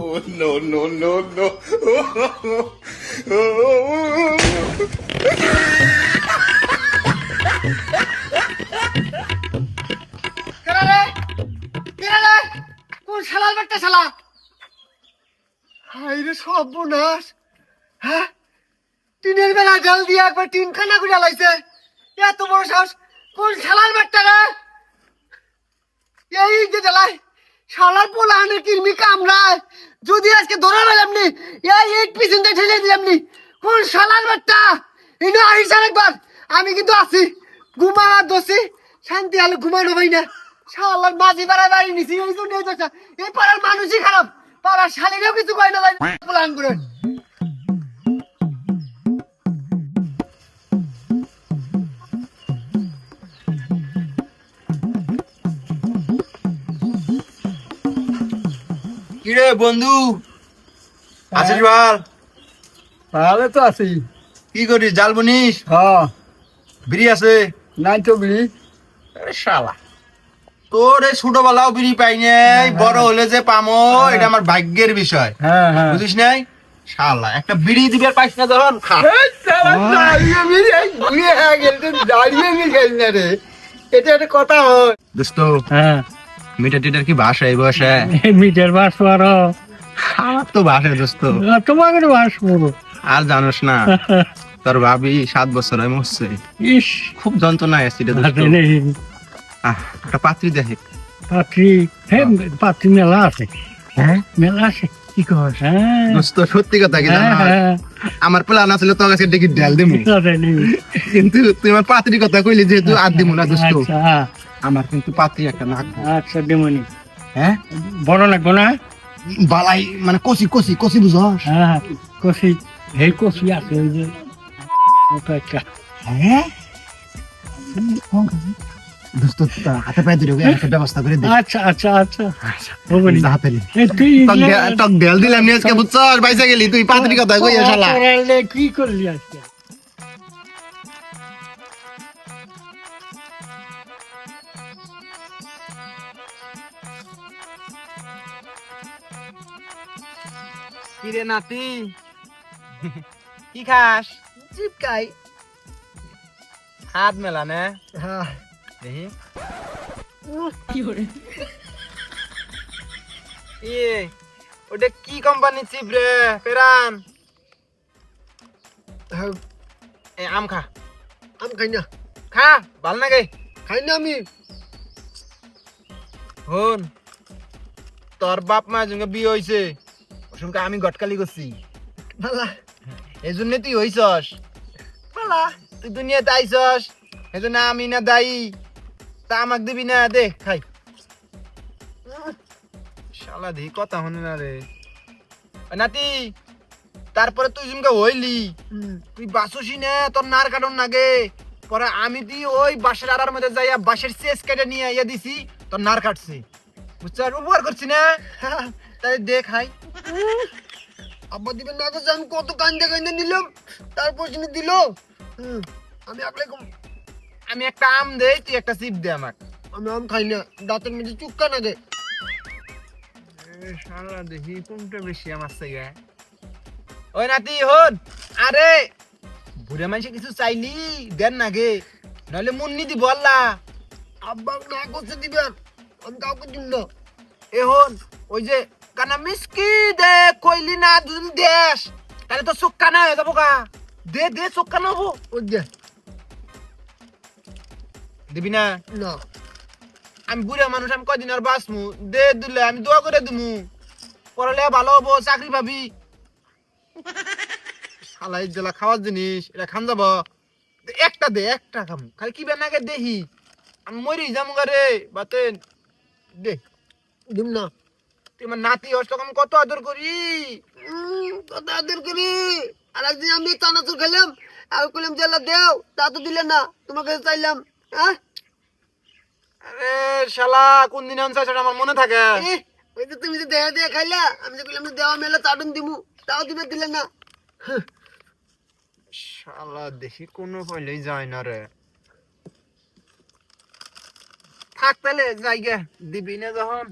no, no, no, no. কোন শালার বাচ্চা শালা? হাই রে সর্বনাশ! হ্যাঁ, টিনের বেলা জাল দিয়ে একবার টিন খানা করে লাইছে। এত বড় সাহস! কোন শালার বাচ্চা রে? এই যে জ্বালায় শালার পোলাহানের কিরমি কামড়ায়। যদি আজকে ধরা পেলাম নি, এই ইট পিছনটা ঠেলে দিলাম নি। কোন শালার বাচ্চা? ইনো আইসার একবার, আমি কিন্তু আছি। ঘুমা দোষী শান্তি আলো ঘুমানো ভাই না। শালার মাঝি পাড়ায় বাড়ি নিছি, এই জন্য এই দশা। এই পাড়ার মানুষই খারাপ, পাড়ার শালিরাও কিছু কয় না ভাই পোলাহান করে। কিরে বন্ধু আছিস বল? ভালো তো আছি। কি করিস? জাল বুনিস? হ্যাঁ, বিড়ি আছে? নাই তো বিড়ি। আরে শালা, তোর এই ছোটবেলাও বিড়ি পাই নাই, বড় হলে যে পামো এটা আমার ভাগ্যের বিষয়। হ্যাঁ হ্যাঁ, বুঝিস নাই? শালা একটা বিড়ি দিবে আর পাইস না যখন খা। এটা একটা কথা হয়। দোস্ত, হ্যাঁ, মিটার টিটার কি বাসা এই বসে? মিটার বাস পারো? আমার তো বাসে দোস্ত। তোমাকে বাস করবো। আর জানোস না, তোর ভাবি 7 বছর হয় মরছে। ইস, খুব যন্ত্রণায় আসছি রে দোস্ত। একটা পাত্রী দেখে। পাত্রী? হ্যাঁ, পাত্রী মেলা আছে। হ্যাঁ মেলা আছে। কি কর? হ্যাঁ দোস্ত, সত্যি কথা কি জানো? হ্যাঁ, আমার প্ল্যান আছিল তোর কাছে ডেকে ডেল দিমু, কিন্তু তুই আমার পাত্রীর কথা কইলি যেহেতু আর দিমু না দোস্ত। আচ্ছা আমার কিন্তু পাত্রী একটা লাগবে। আচ্ছা, দেমনি। হ্যাঁ, বড় লাগবো না? বালাই মানে কষি কষি কষি বুঝস? হ্যাঁ, কষি। এই কষি আছে ওই যে ওটা একটা। হ্যাঁ দোস্ত, হাতে পায়ে ধরে একটা ব্যবস্থা করে দে। আচ্ছা আচ্ছা আচ্ছা, বলি। হাতে নে। এই তুই টক ডেল দিলাম নি আজকে বুঝছস? বাইসা গেলি তুই পাত্রীর কথা কইয়া শালা। অপরালে কি করলি আজকে? কিরে নাতি, কি খাস? চিপকাই। হাত মেলা না হ্যাঁ, দেখি। কি করে? ইয়ে, ওটা কি কোম্পানি চিপ রে পেরান? এ আম খা। আমি খাই না। খা, ভাল লাগে। খাই না আমি। হন, তোর বাপ মা যখন বিয়ে হইছে ওসঙ্গে আমি গটকালি করছি, ভালা এই জন্য তুই হইছস। ভালা। তুই দুনিয়াতে আইছস, এই জন্য আমি না দায়ী। তা আমাক দিবি না? দে খাই। শালা দি কথা হনে না রে। ওই নাতি, তারপরে তুই জুমকে হইলি, তুই বাসুসি না, তোর নার কাটন নাগে। পরে আমি দি ওই বাঁশের আড়ার মধ্যে যাইয়া বাঁশের চেস কেটে নিয়ে আইয়া দিছি, তোর নার কাটছি। বুঝছস? উপকার করছি না? তাই দে খাই। আব্বা দিবেন না করছে, আমি কত কান্দে কান্দে নিলাম, তারপর তিনি দিল। আমি আগলে আমি একটা আম দেই, তুই একটা চিপ দে আমাক। আমি আম খাই না, দাঁতের মধ্যে চুক্কা নাগে। শালা দেখি কোনটা বেশি আমার চাইয়া। ওই নাতি হন, আরে বুড়া মানুষে কিছু চাইলি দেন নাগে, নইলে মুন্নি দিব আল্লাহ। আব্বা না করছে দিবেন, আমি কাউকে দিব না। এ হন, ওই যে কানা মিসকি দে কইলি না দুদিন দেশ, তাহলে তো চোখ কানা হয়ে যাবো গা। দে দে, চোখ কানা হবো। ওই দে। দিবি না? না, আমি বুড়া মানুষ, আমি কয়দিন আর বাঁচমু। দে দিলে আমি দোয়া করে দিমু, পড়ালে ভালো হবো, চাকরি পাবি। শালা এই জেলা খাওয়ার জিনিস, এটা খান যাব। একটা দে, একটা খাম, খালি কি বেনাকে দেখি আমি মরি যাম রে বাতেন। দে, দিব না। তুই আমার নাতি হস, তোকে আমি কত আদর করি। কত আদর করি। আর একদিন আমি চানাচুর খেলাম, আর কইলাম জেলা দেও, তা তো দিলে না, তোমাকে চাইলাম। হ্যাঁ, আরে শালা, কোন দিন আনছা সেটা আমার মনে থাকে। ওই যে তুমি যে দেয়া দেয়া খাইলা, আমি যে কইলাম দেওয়া মেলা চাটন দিমু, তাও দিবে দিলে না। শালা দেখি কোনো পয়লেই যায় না রে। থাক তাহলে জায়গা দিবি না যখন।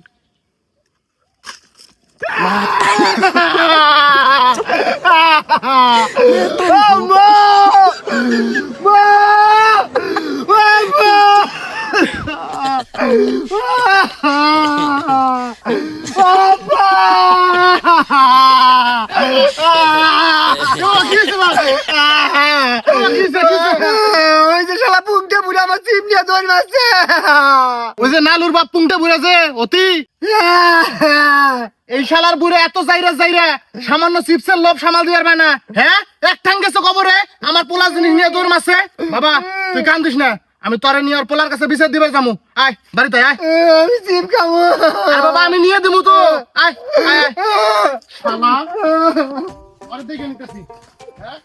ওই যে শালা পুংটা বুড়া আমার চিপ নিয়ে দৌড় মারছে। ওই যে নালুর বাপ পুংটা বুড়াছে অতি এই শালার বুড়ে এত যাইরা সামান্য চিপসের লোভ সামাল দিবার পায় না। হ্যাঁ এক ঠাং গেছে কবরে আমার পোলা জিনিস নিয়ে দৌড় মারছে। বাবা তুই কান্দিস না, আমি তোরে নিয়ে আর পোলার কাছে বিচার দিবে যামু। আয় বাড়িতে আয়। আমি চিপ খাবো। আরে বাবা আমি নিয়ে দেবো তো। আয় আয় আয়। শালা আরে দেখে নিতেছি। হ্যাঁ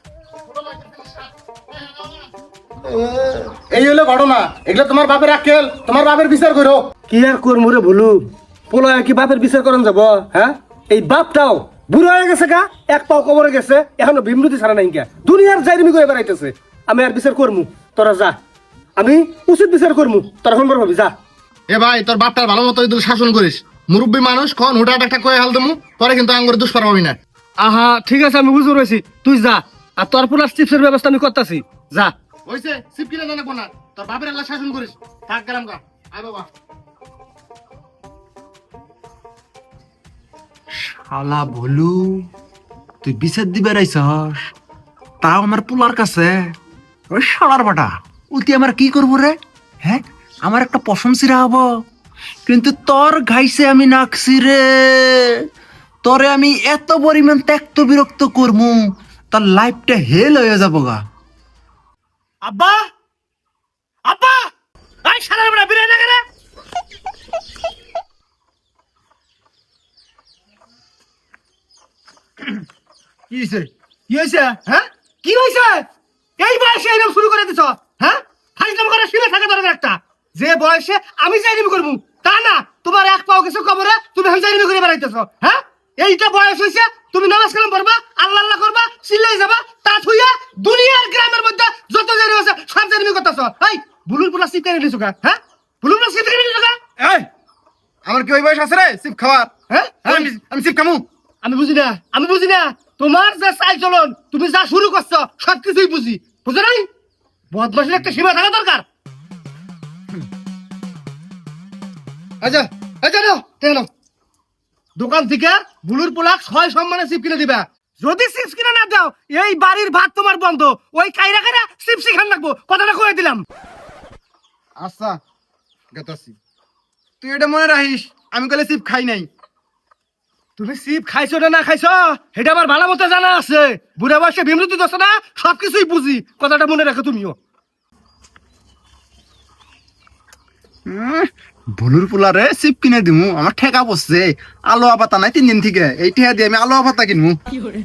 এই হলো ঘটনা। এগুলো তোমার বাপের আক্কেল, তোমার বাপের বিচার করো। কি আর করমু রে ভুলু, পোলা কি বাপের বিচার করেন যাব? হ্যাঁ এই বাপটাও বুড়ো হয়ে গেছে গা, এক পাও কবরে গেছে, এখনো বিমৃতি ছাড়া নাই কা, দুনিয়ার জাইরিমি করে বেড়াইতেছে। আমি আর বিচার করমু, তোরা যা, আমি উচিত বিচার করমু, তোরা ফোন করবি যা। এ ভাই তোর বাপটার ভালো মতো তুই শাসন করিস। মুরব্বী মানুষ কখন হুটাট একটা কয়ে হাল দেবো, পরে কিন্তু আঙ্গুরে দুষ্পার হবি না। আহা ঠিক আছে, আমি বুঝতে রয়েছি, তুই যা, আর তোর পোলার চিপসের ব্যবস্থা আমি করতেছি, যা। হইছে সিপ কিনে জানাবো না, তোর বাপের আল্লাহ শাসন করিস। থাক গেলাম গা। আয় বাবা। শালা ভলু, তুই বিচার দিবে রাইছস, তাও আমার পোলার কাছে। ওই শালার বাটা উতি আমার কি করবো রে? হ্যাঁ আমার একটা প্রশংসিরা হবো, কিন্তু তোর ঘাইছে আমি নাকছি রে। তোরে আমি এত পরিমাণ ত্যাক্ত বিরক্ত করমু, তোর লাইফটা হেল হয়ে যাবো গা। আব্বা আব্বা, আই শালার বড়া বিরে না কেন? কি হইছে? কি হইছে? হ্যাঁ কি হইছে? এই বয়সে এরকম শুরু করে দিছ? হ্যাঁ ফাইজলাম করে শিলে থাকে তোর একটা, যে বয়সে আমি জাইরিমি করবো তা না, তোমার এক পাও কিছু কবরে তুমি আমি জাইরিমি করে বেড়াইতেছ। হ্যাঁ এইটা বয়স হইছে, তুমি নামাজ কালাম পড়বা, আল্লাহ আল্লাহ করবা, চিল্লাই যাবা, তা থুইয়া দুনিয়ার গ্রামের মধ্যে যত জাইরিমি আছে সব জাইরিমি করতেছ। এই বুলুর পোলা সিপ কেন দিছো? হ্যাঁ বুলুর পোলা সিপ কেন দিছো? এই আমার কি ওই বয়স আছে রে সিপ খাওয়ার? হ্যাঁ আমি সিপ খামু? আমি বুঝি না, আমি বুঝি না, তোমার যে চাল চলন, তুমি যা শুরু করছো সবকিছুই বুঝি, বুঝো নাই? বদমাশের একটা সীমা থাকা দরকার। আচ্ছা আচ্ছা নাও কেন দোকান থেকে বুলুর পোলাক 6 সম্মানে চিপ কিনে দিবা। যদি চিপস কিনে না দাও, এই বাড়ির ভাত তোমার বন্ধ। ওই কাইরা কাইরা চিপসই খান লাগবো, কথাটা কয়ে দিলাম। আচ্ছা গেতাছি, তুই এটা মনে রাখিস আমি কলে সিপ খাই নাই। তুমি চিপ খাইছো না খাইছো এটা আমার ভালো মতো জানা আছে। বুড়া বয়সে বিমৃতি দোষ না, সবকিছুই বুঝি, কথাটা মনে রাখো তুমিও। ভুলুর পোলারে চিপ কিনে দিমু, আমার ঠেকা পড়ছে। আলু আপাতা নাই 3 দিন থেকে, এই ঠেকা দিয়ে আমি আলু আপাতা কিনমু।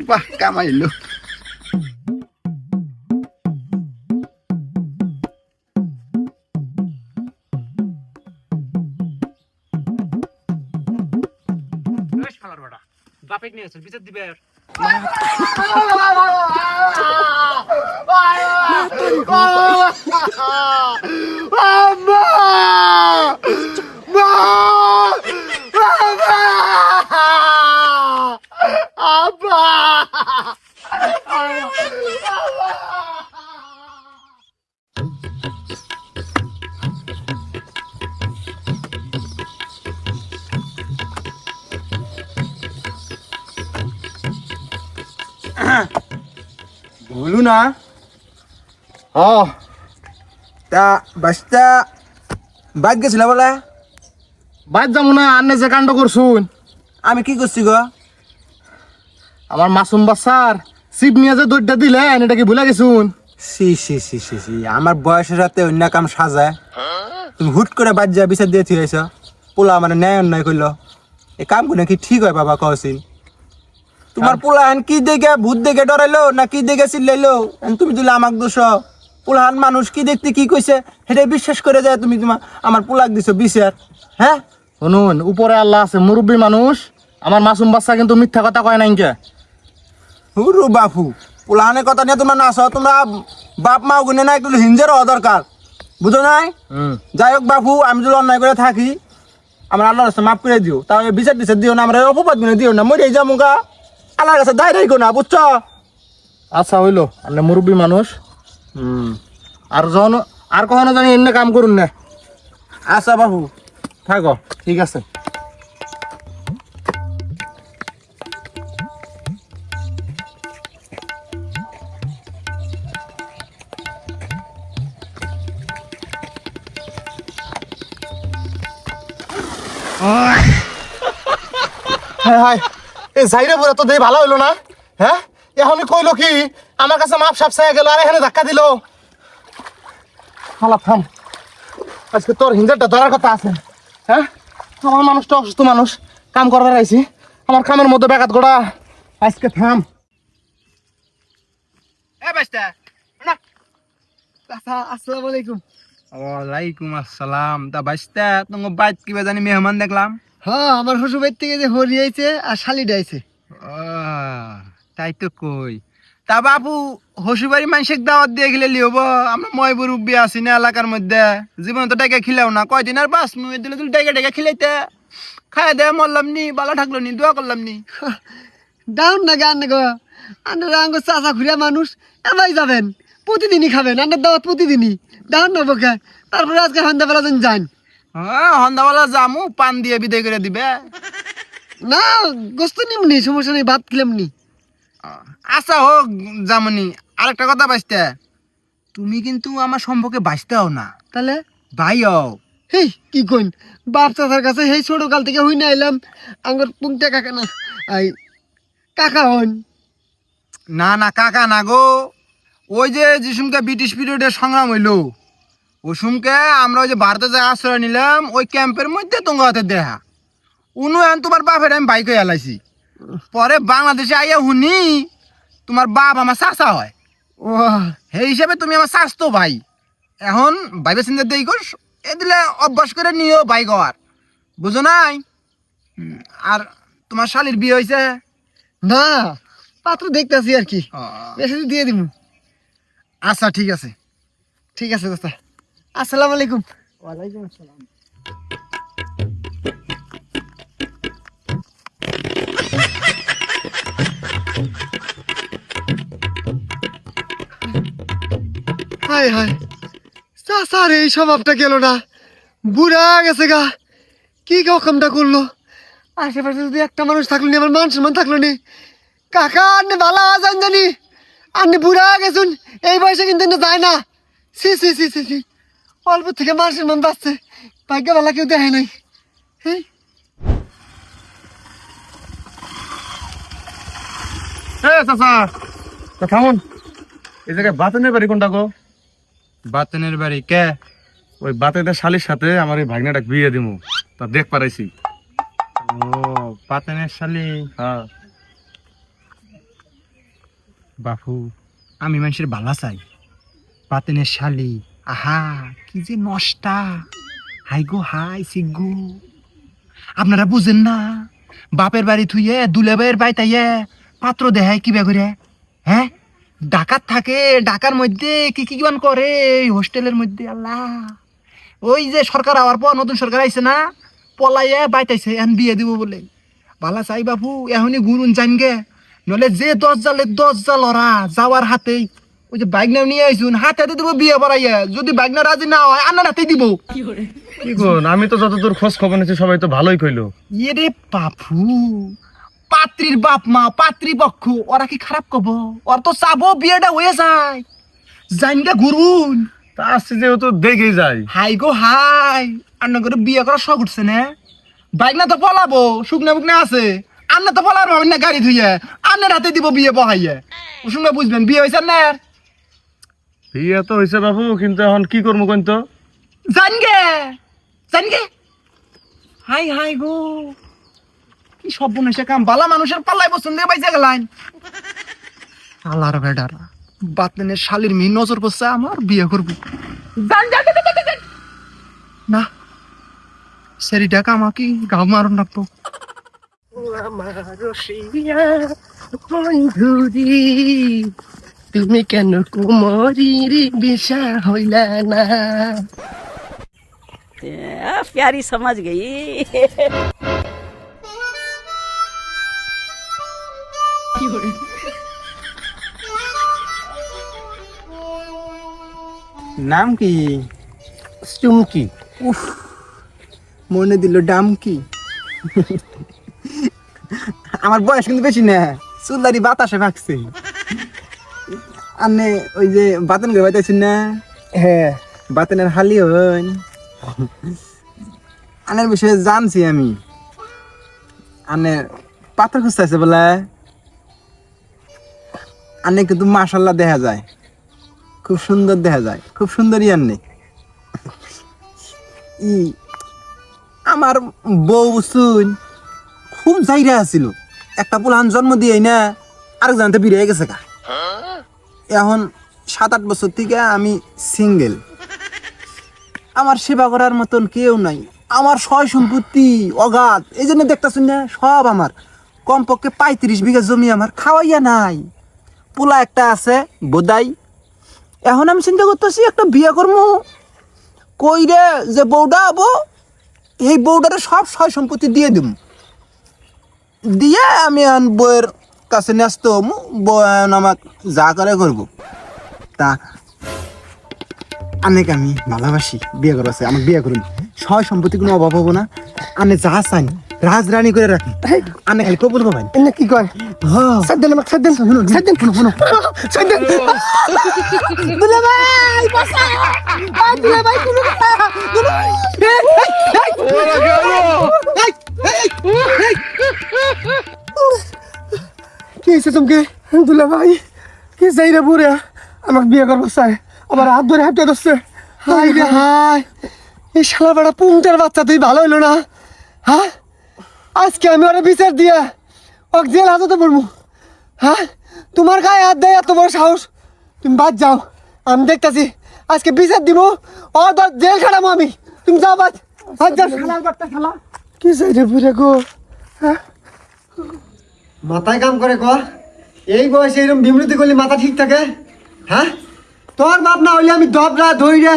বাহ কামাইলো। বাপেক নিয়ে বিচার দিবে। ভুলু না তা বাসটা বাইক গেছিল বলে? বাইর যাবো না, আন্নে যে কাণ্ড করছুন। আমি কি করছি গো? আমার মাসুম বাচ্চার সিপ নিয়ে যে দৌড়টা দিলেন, এটা কি ভুলে গেছুন? সি সি সি সি সি, আমার বয়সের সাথে অন্য কাম সাজায় তুমি হুট করে বাদ যা বিচার দিয়ে থিয়েছ। পোলা মানে ন্যায় অন্যায় করলো, এই কাম করে কি ঠিক হয় বাবা কহসিন? তোমার পোলাহান কি দেখে ভূত দেখে ডরাইলো না কি দেখে চিল্লাইলো, তুমি দিলে আমাক দোষ। পোলাহান মানুষ কি দেখতে কি কইছে সেটাই বিশ্বাস করে যায়, তুমি তোমার আমার পোলাক দিছো বিচার। হ্যাঁ শুনুন, উপরে আল্লাহ আছে, মুরব্বী মানুষ। আমার মাসুম বাচ্চা কিন্তু মিথ্যা কথা কয় নাই কে। হুরু বাপু, পোলাহানের কথা নিয়ে তোমরা নাচো, তোমরা বাপ মা গুনে না একটু হিঞ্জের হওয়া দরকার, বুঝো নাই? যাই হোক বাপু, আমি যদি অন্যায় করে থাকি আমার আল্লাহর কাছে মাফ করে দিও, তাও বিচার টিচার দিও না, আমরা অপবাদ গুলো দিও না, মরে যাবো গা, আল্লাহর কাছে দায় রাখো না, বুঝছো? আচ্ছা হইলো, আপনি মুরব্বী মানুষ। আর যখন আর কখনো জানি এমনি কাম করুন না। আচ্ছা বাবু থাকো। ঠিক আছে। হায় হায়, এই যাইরে পুরা তো দেই ভালো হইলো না। হ্যাঁ, এখনই কইলো কি আমার কাছে মাপ সাপ চাই গেল, আর এখানে ধাক্কা দিল। হালা থাম, আজকে তোর হিঞ্জারটা ধরার কথা আছে। হ্যাঁ, আমার মানুষটা অসুস্থ মানুষ, কাম করার আইছি, আমার কামের মধ্যে ব্যাঘাত ঘোড়া। আজকে থাম। এ বাইস্তা না। চাচা আসসালামু আলাইকুম। ওয়ালাইকুম আসসালাম। তা বাইস্তা তোমার বাইত কিবা জানি মেহমান দেখলাম। হ্যাঁ, আমার শ্বশুর বাড়ি থেকে যে হরি আইছে আর শালিডা আইছে। তাই তো কই। তা বাবু হসুবাড়ি মানুষের দাওয়াত দিয়ে গেলে লিহব, আমরা ময়বুর উব্বি আছি না এলাকার মধ্যে, জীবন তো টাকা খিলাও না, কয়দিন আর বাস মুই দিলে তুই টাকা টাকা খিলাইতে খাই দে মরলাম নি, বালা থাকলো নি, দোয়া করলাম নি। ডাউন না গান না গো, আন্ডার আঙ্গ চাচা ঘুরিয়া মানুষ এবাই যাবেন, প্রতিদিনই খাবেন আন্ডার দাওয়াত প্রতিদিনই। ডাউন না বকে, তারপরে আজকে সন্ধ্যাবেলা যেন যান। হ্যাঁ সন্ধ্যাবেলা যামু, পান দিয়ে বিদায় করে দিবে। না গোস্ত নিমনি, সমস্যা নেই, ভাত খেলাম নি। আচ্ছা হোক যামনি। আরেকটা কথা বাইস্তা, তুমি কিন্তু আমার সম্পর্কে বাইস্তাও না, তাহলে ভাই হও। হেই কি কইন, বাপ চাচার কাছে সেই ছোট কাল থেকে হই না এলাম, আঙ্গর পুংটা কাকা না, আই কাকা হন। না না কাকা না গো, ওই যে যিসুমকে ব্রিটিশ পিরিয়ডের সংগ্রাম হইলো, ওই সুমকে আমরা ওই যে ভারতে যে আশ্রয় নিলাম, ওই ক্যাম্পের মধ্যে তোমার হাতে দেখা উনু এখন তোমার বাপের আমি বাইক হয়ে এলাইছি। পরে বাংলাদেশে আইয়া শুনি তোমার বাপ আমার চাচা হয়, ও সেই হিসাবে তুমি আমার স্বাস্থ্য ভাই। এখন ভাইবে চিন্তা দেই কর, এ দিলে অভ্যাস করে নিও বাইক হওয়ার, বুঝো নাই? আর তোমার শালির বিয়ে হয়েছে? না, পাত্র দেখতেছি আর কি, মেসেজ দিয়ে দিব। আচ্ছা ঠিক আছে। ঠিক আছে চাচা, আসসালামু আলাইকুম। ওয়ালাইকুম আসসালাম। হায় হায়, চাচার এই স্বভাবটা গেল না, বুড়া গেছে গা, কি রকমটা করলো। আশেপাশে যদি একটা মানুষ থাকলো নি, আমার মান সম্মান থাকলো নি। কাকা আন্নে ভালো আছেন জানি, আন্নে বুড়া গেছুন, এই বয়সে কিন্তু না যায় না। C C C C C, অল্প থেকে মান সম্মান বাঁচছে, ভাগ্য ভালো কেউ দেখে নাই। হ্যাঁ চাচা তা থামুন, এই জায়গায় বাতেনের বাড়ি কোনটা গো? বাতনের বাড়ি কে? ওই বাতেনের শালির সাথে আমার এই ভাগনাটা বিয়ে দিমু, তা দেখ পারাইছি। ও বাতনের শালি। হ্যাঁ বাপু আমি মানুষের ভালা চাই, বাতনের শালি আহা কি যে নষ্টা, হাই গো হাই সিগু। আপনারা বুঝেন না, বাপের বাড়ি থুইয়ে দুলে ভাইয়ের বাড়ি তাইয়ে পাত্র দেখায় কি করে। হ্যাঁ ডাকাত থাকে, ডাকার মধ্যে কি কি কিমান করে এই হোস্টেলের মধ্যে। আল্লাহ, ওই যে সরকার আওয়ার পর নতুন সরকার আইছে না, পলাইয়া বাইতাইছে এখন বিয়ে দিব বলে। ভালা চাই বাপু এখনই ঘুরুন জানগে, নলে যে 10 জাল ওরা যাওয়ার হাতেই। ওই যে বাইক নাও নিয়ে আইসুন, হাতে হাতে দিব বিয়ে পড়াইয়া, যদি বাইক না রাজি না হয় আন্নার হাতেই দিব। কি গো, আমি তো যতদূর খোঁজ খবর নিচ্ছি সবাই তো ভালোই কইলো। ইয়ে রে বাপু, পাত্রীর বাপ মা পাত্রী পক্ষ ওরা কি খারাপ কব? ওর তো চাবো বিয়েটা হয়ে যায়, জানগা ঘুরুন। তা আসছে যেহেতু দেখেই যাই। হাই গো হাই, আন্না করে বিয়ে করার শখ উঠছে না? বাইক না তো পলাবো, শুকনা বুকনা আছে, আন্না তো পলার ভাবেন না গাড়ি ধুইয়ে, আন্নার হাতে দিব বিয়ে বহাইয়ে। শুনলে বুঝবেন বিয়ে হয়েছে না? বিয়ে তো হয়েছে বাবু, কিন্তু এখন কি করবো কোন তো? জানগে হাই হাই গো, কি সব বনেছে কাম, বালা মানুষের পাল্লাই পছন্দ দিয়ে বাইজা গেলাম। আল্লাহর বেডার বাতনের শালির মি নজর পড়ছে আমার, বিয়ে করবো। না সেরিটা কাম কি গাও মারুন রাখবো। তুমি কেন কুমারীর বিষা হইলা না? सकते हैं प्यारी समझ गई নাম কি? চুমকি। উফ, মনে দিল ডাম কি। আমার বয়স কিন্তু বেশি না, চুলদারি বাতাসে ভাগছে। আনে ওই যে বাতন করে বাইতেছেন না? হ্যাঁ, বাতনের হালি হন। আনের বিষয়ে জানছি আমি। আনে পাথর খুঁজতেছে বলে। আনে কিন্তু মাশাল্লাহ দেখা যায়, খুব সুন্দর দেখা যায়, খুব সুন্দরই আনে। আমার বউ শুন খুব জায়গা আছিল, একটা পোলান জন্ম দিয়ে না আরেক জানতে বেরিয়ে গেছে গা। এখন 7-8 বছর থেকে আমি সিঙ্গেল, আমার সেবা করার মতন কেউ নাই। আমার সয় সম্পত্তি অগাধ, এই জন্য দেখতেছেন না সব আমার। কমপক্ষে 35 বিঘা জমি আমার, খাওয়াইয়া নাই। পোলা একটা আছে বোদাই। এখন আমি চিন্তা করতেছি একটা বিয়ে করবো কইরে, যে বউটা হবো এই বউটারে সব সয় সম্পত্তি দিয়ে দিব, দিয়ে আমি এখন বউয়ের কাছে ন্যস্ত হবো। বউ এখন আমাকে যা করে করবো তা। অনেক আমি ভালোবাসি, বিয়ে করবো, আমাকে বিয়ে করুন, সয় সম্পত্তি কোনো অভাব হবো না। আনে যা চাই রাজরানী করে রাখি, আনে খালি কবুল করবেন। এনে কি কয়? সাদ্দেন আমাকে, সাদ্দেন সাদ্দেন সাদ্দেন। দুলা ভাই বাসা, দুলা ভাই তুমি কি হয়েছে চমকে? দুলা ভাই কি যাই রে বুড়ে, আমাকে বিয়ে করবো চাই, আবার হাত ধরে হাঁটতে ধরছে। হাই রে হাই, এই শালা বেড়া পুংটার বাচ্চা তুই ভালো হইলো না। হ্যাঁ, আজকে আমি ওরা বিচার দিয়া ওক জেল হাজতে পড়বো। হ্যাঁ, তোমার গায়ে হাত দেয় এত বড় সাহস, তুমি বাদ যাও, আমি দেখতেছি আজকে বিচার দিব, ও জেল খাটাবো আমি। তুমি যাও, বাদ বাদ যাও। শালার বাচ্চা শালা কি চাই রে বুড়ে গো। হ্যাঁ, মাথায় কাম করে ক, এই বয়সে এরকম বিমৃতি করলে মাথা ঠিক থাকে? হ্যাঁ, তোর বাপ না হইলে আমি দবরা ধইরা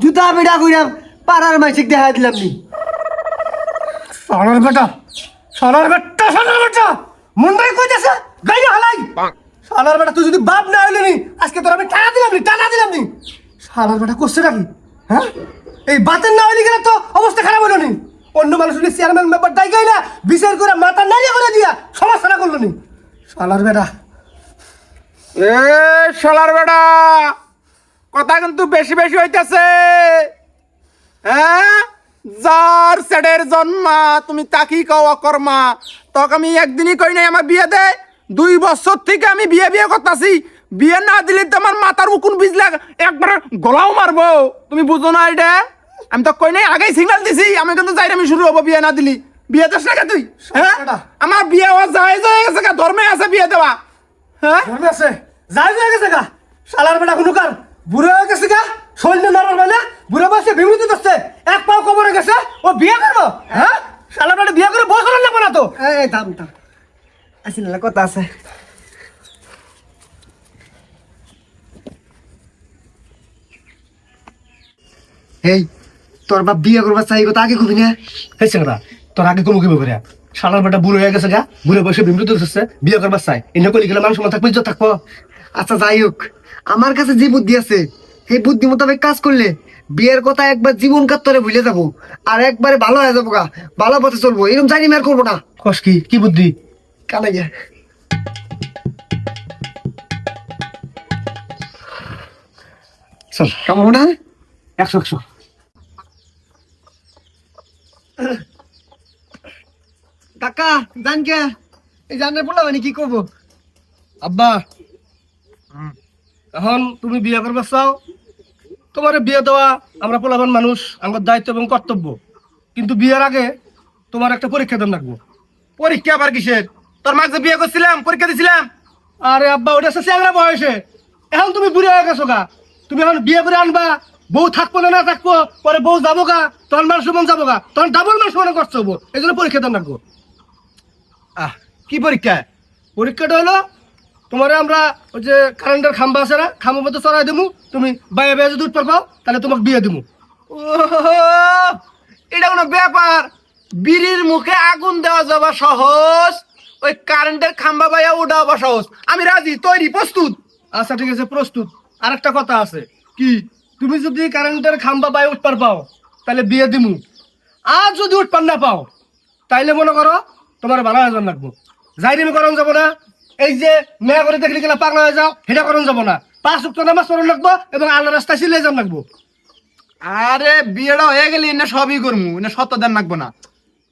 জুতা বেড়া কইরা পাড়ার মাইসিক দেখা দিলাম নি। সালার বেটা, সালার বেটা, সালার বেটা, মন্দাই কইতেছে গাইয়া হালাই। সালার বেটা তুই যদি বাপ না হইলি নি, আজকে তোর আমি টানা দিলাম নি, টানা দিলাম নি। সালার বেটা করছে নাকি? হ্যাঁ, এই বাতের না হইলি গেলে তো অবস্থা খারাপ হলো নি। অন্য মানুষ হলে চেয়ারম্যান মেম্বার ডাই গাইলা বিচার করে মাথা নাইয়া করে দিয়া সমস্যা না করলো নি। সালার বেটা, এ শালার বেটা, কথা কিন্তু বেশি বেশি হইতেছে। হ্যাঁ, যার সেডের জন্মা তুমি তাকি কও অকর্মা। তখন আমি একদিনই কই নাই আমার বিয়ে দে, 2 বছর থেকে আমি বিয়ে বিয়ে করতেছি। বিয়ে না দিলে তো আমার মাথার উকুন বিজলা একবার গলাও মারবো, তুমি বুঝো না এটা? আমি তো কই নাই, আগেই সিগন্যাল দিছি আমি কিন্তু যাইরামি শুরু হবো বিয়ে না দিলি। বিয়ে দিস না তুই? হ্যাঁ, আমার বিয়ে হওয়া জায়েজ হয়ে গেছে, ধর্মে আছে বিয়ে দেওয়া। হ্যাঁ, মনে আছে যাই হয়ে গেছে গা। শালার বেটা কোনো কার বুড়ো হয়ে গেছে গা, শরীর নরমাল হয় না, বুড়ো বয়সে বিমৃতি করছে, এক পাও কবরে গেছে, ও বিয়ে করবো? হ্যাঁ, শালার বেটা বিয়ে করে বয়স হলো না তো। এই থাম থাম, আসি না কথা আছে। এই তোর বাপ বিয়ে করবার চাই কথা আগে কবি না। হয়েছে কথা, তোর আগে কমু কিবে করে? শালার বেটা বুড়ো হয়ে গেছে গা, বুড়ো বয়সে বিমৃতি করছে, বিয়ে করবার চাই, এনে কলি গেলে মানুষ মনে থাকবে, ইজ্জত থাকবো। আচ্ছা যাই হোক, আমার কাছে যে বুদ্ধি আছে সেই বুদ্ধি মোতাবেক কাজ করলে বিয়ের কথা একবার জীবন কাত্তরে ভুলে যাবো, আর একবারে ভালো হয়ে যাবো গা, ভালো পথে চলবো, এরকম জানি মেয়ার করবো না। কস কি, কি বুদ্ধি? কানে গিয়া চল কেমন না? 100 কাকা জান কে এই জানের বললাম মানে কি করবো? আব্বা, এখন তুমি বিয়ে করবার চাও, তোমার বিয়ে দেওয়া আমরা পোলাবান মানুষ, আমার দায়িত্ব এবং কর্তব্য। কিন্তু বিয়ের আগে তোমার একটা পরীক্ষা দেন রাখবো। পরীক্ষা আবার কিসের? তোর মাকে যে বিয়ে করছিলাম পরীক্ষা দিছিলাম। আরে আব্বা, ওটা হচ্ছে চ্যাংরা বয়সে, এখন তুমি বুড়ে হয়ে গেছো গা, তুমি এখন বিয়ে করে আনবা, বউ থাকবো না থাকবো, পরে বউ যাবো গা, তখন মানুষ মন যাবো গা, তখন ডাবল মানুষ মনে করতে হবো, এই জন্য পরীক্ষা দেন রাখবো। কি পরীক্ষা? পরীক্ষাটা হলো তোমারে আমরা ওই যে কারেন্টের খাম্বা আছে না, খাম্বার মধ্যে চড়াই দেবো, তুমি বাইরে বাইরে যদি উঠতে পারো তাহলে তোমাকে বিয়ে দেবো। ও এটা কোনো ব্যাপার? বিড়ির মুখে আগুন দেওয়া যাবা সহজ, ওই কারেন্টের খাম্বা বাইয়া উঠাবা সহজ। আমি রাজি, তৈরি, প্রস্তুত। আচ্ছা ঠিক আছে, প্রস্তুত। আর একটা কথা আছে। কি? তুমি যদি কারেন্টের খাম্বা বাই উঠপার পাও তাহলে বিয়ে দিমু, আর যদি উঠপার না পাও তাইলে মনে করো তোমার ভালো হয়ে লাগবো। যাই দিমি করণ যাবো না, এই যে মেয়া করে দেখলি কিনা পাগলা হয়ে যাও সেটা করণ যাবো না। 5 ওয়াক্ত নামাজ পড়ন লাগবো এবং আল্লাহ রাস্তায় সিলে যান লাগবো। আরে বিয়েটা হয়ে গেলে না সবই করমু, না সত্য দেন লাগবো না।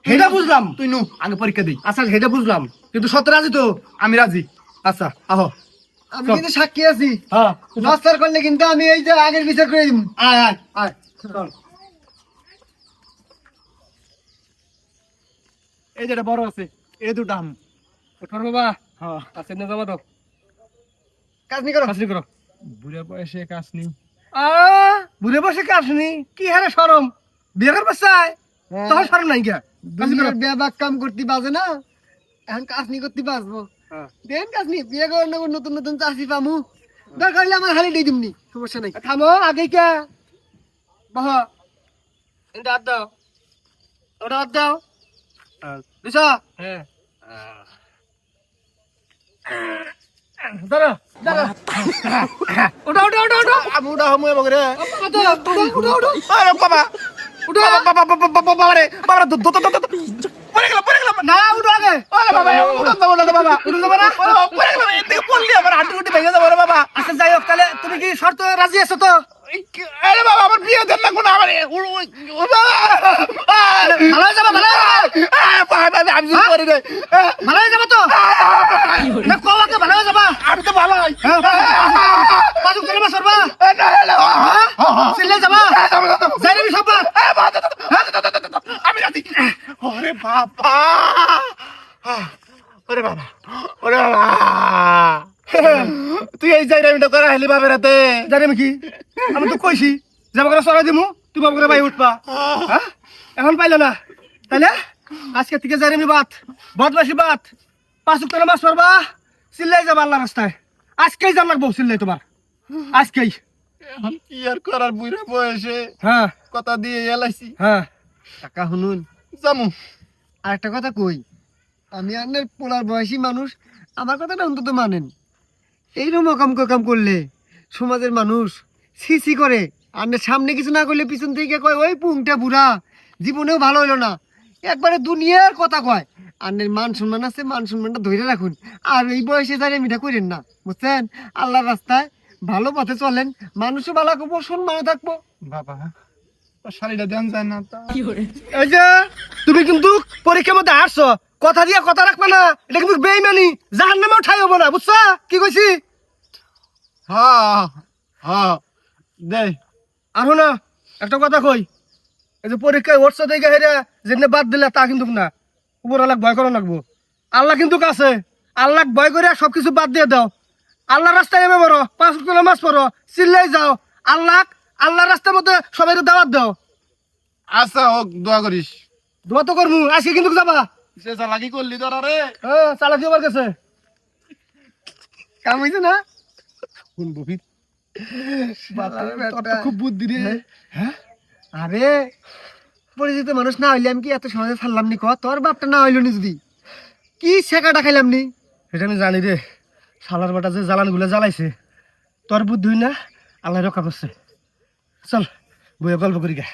সেটা বুঝলাম। তুই নু আগে পরীক্ষা দিই। আচ্ছা সেটা বুঝলাম, কিন্তু সত্য রাজি তো? আমি রাজি। আচ্ছা আহো। আমি কিন্তু সাক্ষী আছি। হ্যাঁ নস্তার করলে কিন্তু আমি এই যে আগের বিচার করে দিব। আয় আয় আয় চল। এই যেটা বড় আছে এই দুটো আম ওঠার বাবা। হ্যাঁ আচ্ছা না যাবা দাও, কাজ নি করো। কাজ করো। বুড়া বয়সে কাজ নেই। বুড়ে বসে কাজ নি কি হারে শরম, বিয়ে করবার চাই তখন শরম নাই গা। কাজ করো। বেবাক কাম করতে বাজে না, এখন কাজ নি করতে বাজবো। হ্যাঁ। দেন কাজ নি, বিয়ে করার না নতুন নতুন চাষি পামু, দরকার হলে আমার হালি দিয়ে দিমনি, সমস্যা নাই। থামো আগে কে বাহ, এটা হাত দাও, ওটা হাত দাও। দিশা হ্যাঁ দাঁড়া দাঁড়া। ওটা ওটা ওটা ওটা আমি উঠা হমু এবং রে। ওটা ওটা ওটা আরে বাবা, উঠা বাবা বাবা বাবা বাবা রে, বাবা রে, পড়ে গেলাম। না উঠো আগে। আরে বাবা, উঠা দাও বাবা। উঠে যাবে না? পড়ে গেলাম, এদিকে পড়লি আমার হাঁটু উঠে ভেঙে যাবো রে বাবা। আচ্ছা যাই হোক, তাহলে তুমি কি শর্ত রাজি আছো তো? আরে বাবা, আমার বিয়ে দেন লাগবো না আমার। ভালো হয়ে যাবে, ভালো হয়ে যাবে, আমি কিছু করি রে। ভালো হয়ে যাবে তো? না কও আগে ভালো হয়ে যাবা। আমি তো ভালো হই। পাঁচ করে মাস করবা, চিল্লে যাবা, যাই রে সব। আমি রাজি। ওরে বাবা, ওরে বাবা, ওরে বাবা, তুই এই যাই আমি তো করা হেলি বাবা রাতে। জানি আমি কি, আমি তো কইছি যাবা করে সরাই দিমু, তুমি বাবা করে বাই উঠবা। হ্যাঁ এখন পাইলে না, তাইলে আজকে থেকে যাই আমি বাত বদমাসি বাত। 5 করে মাস করবা, চিল্লাই যাবা আল্লাহ রাস্তায়। আজকেই যান লাগবো চিল্লাই তোমার, আজকেই। এখন কি আর করার, বুড়া বয়সে হ্যাঁ কথা দিয়ে এলাইছি। হ্যাঁ টাকা শুনুন, জামু। আর একটা কথা কই, আমি আপনার পোলার বয়সী মানুষ, আমার কথাটা অন্তত মানেন। এইরকম অকাম করলে সমাজের মানুষ ছি করে, আপনার সামনে কিছু না করলে পিছন থেকে কয় ওই পুংটা বুড়া, জীবনেও ভালো হইলো না, একবারে দুনিয়ার কথা কয়। আপনার মান সম্মান আছে, মান সম্মানটা ধরে রাখুন। আর এই বয়সে দাঁড়িয়ে মিঠা করেন না, বুঝছেন? আল্লাহর রাস্তায় ভালো পথে চলেন, মানুষও ভালো থাকবো, সম্মানও থাকবো। বাবা, ও শাড়িটা দেন যায় না তা। এই যে তুমি কিন্তু পরীক্ষার মধ্যে হারছো, কথা দিয়ে কথা রাখবে না, এটা কিন্তু বেইমানি, জাহান্নামেও ঠাই হবো না, বুঝছো কি কইছি? হ্যাঁ হ্যাঁ দে। আর না একটা কথা কই, এই যে পরীক্ষায় ওঠছো দেখে হেরে যেখানে বাদ দিলে তা কিন্তু না, উপর আল্লাহ ভয় করা লাগবো। আল্লাহ কিন্তু কাছে, আল্লাহ ভয় করে সবকিছু বাদ দিয়ে দাও। আল্লাহর রাস্তায় নেমে পড়ো, 5 ওয়াক্ত নামাজ পড়ো, চিল্লাই যাও, আল্লাহর রাস্তার মধ্যে সবাই দাওয়াত দাও। আচ্ছা হোক, দোয়া করিস। দোয়া তো করবো, আজকে কিন্তু যাবা। সে চালাকি করলি তোরা রে। হ্যাঁ চালাকি আমার কাছে কাম হয়েছে না? কোন ববি শালার তোর ব্যাটা। তো খুব বুদ্ধি রে। হ্যাঁ? আরে পরিচিত মানুষ না হইলে আমি কি এত সহজে ছাড়লাম নি? ক তোর বাপটা না হইলো নি, যদি কি শেখাটা খাইলাম নি। এটা আমি জানি রে, শালার বাটা যে জ্বালান গুলো জ্বালাইছে, তোর বুদ্ধি না আল্লাহ রক্ষা করছে। চল বইয়ে গল্প করি গা।